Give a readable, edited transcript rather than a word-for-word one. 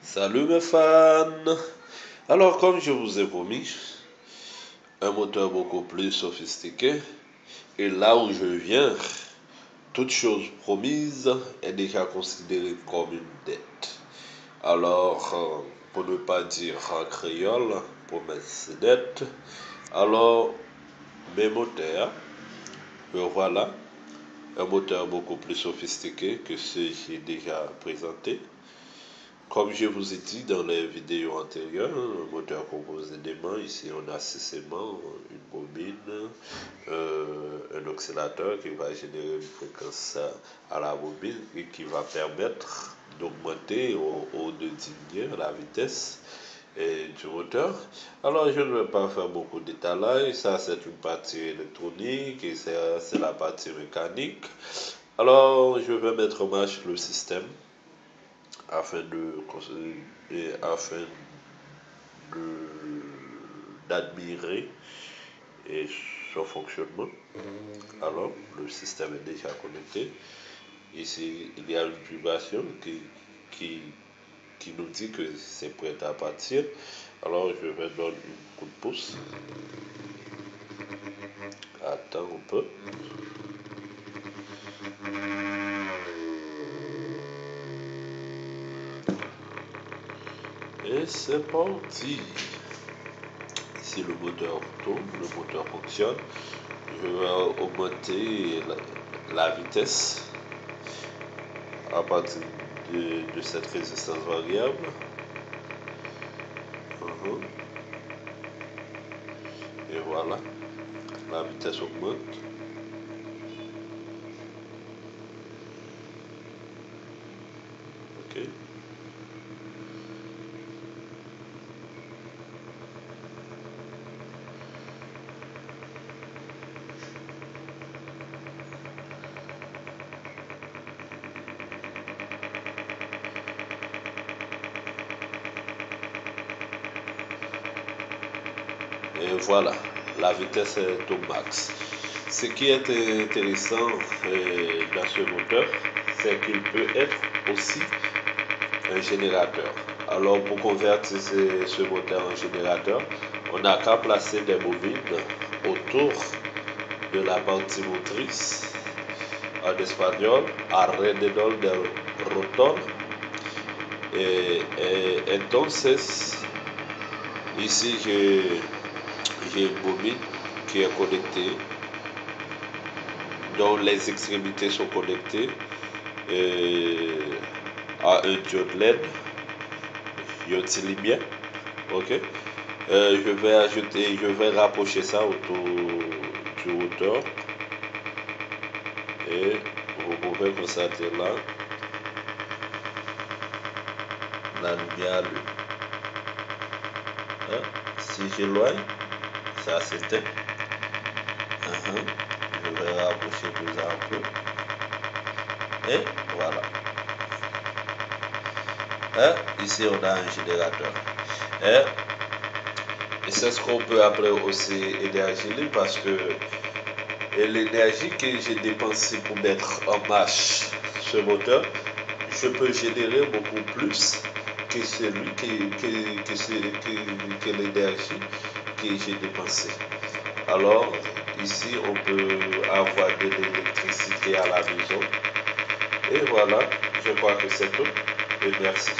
Salut mes fans! Alors, comme je vous ai promis, un moteur beaucoup plus sophistiqué. Et là où je viens, toute chose promise est déjà considérée comme une dette. Alors, pour ne pas dire en créole, promesse dette. Alors, mes moteurs, voilà, un moteur beaucoup plus sophistiqué que ce que j'ai déjà présenté. Comme je vous ai dit dans les vidéos antérieures, le moteur composé d'aimants, ici on a 6 aimants, une bobine, un oscillateur qui va générer une fréquence à la bobine et qui va permettre d'augmenter ou de diminuer la vitesse du moteur. Alors je ne vais pas faire beaucoup d'étalage, ça c'est une partie électronique et c'est la partie mécanique. Alors je vais mettre en marche le système afin d'admirer son fonctionnement. Alors, le système est déjà connecté. Ici, il y a une vibration qui nous dit que c'est prêt à partir. Alors, je vais donner un coup de pouce. Attends un peu. Et c'est parti. Ici le moteur tourne, le moteur fonctionne. Je vais augmenter la vitesse à partir de cette résistance variable. Et voilà, la vitesse augmente. Ok. Et voilà, la vitesse est au max. Ce qui est intéressant dans ce moteur, c'est qu'il peut être aussi un générateur. Alors pour convertir ce moteur en générateur, on n'a qu'à placer des bobines autour de la partie motrice, en espagnol, alrededor del rotor. Entonces, ici j'ai une bobine qui est connectée, dont les extrémités sont connectées à un diode LED, lumière. Ok. Je vais rapprocher ça autour du rotor et vous pouvez constater là la lumière allume. Si j'éloigne, ça s'éteint. Je vais rapprocher tout ça un peu. Et voilà. Ici on a un générateur. Et c'est ce qu'on peut appeler aussi énergie libre, parce que l'énergie que j'ai dépensée pour mettre en marche ce moteur, je peux générer beaucoup plus que l'énergie que j'ai dépensée. Alors, ici, on peut avoir de l'électricité à la maison. Et voilà, je crois que c'est tout. Et merci.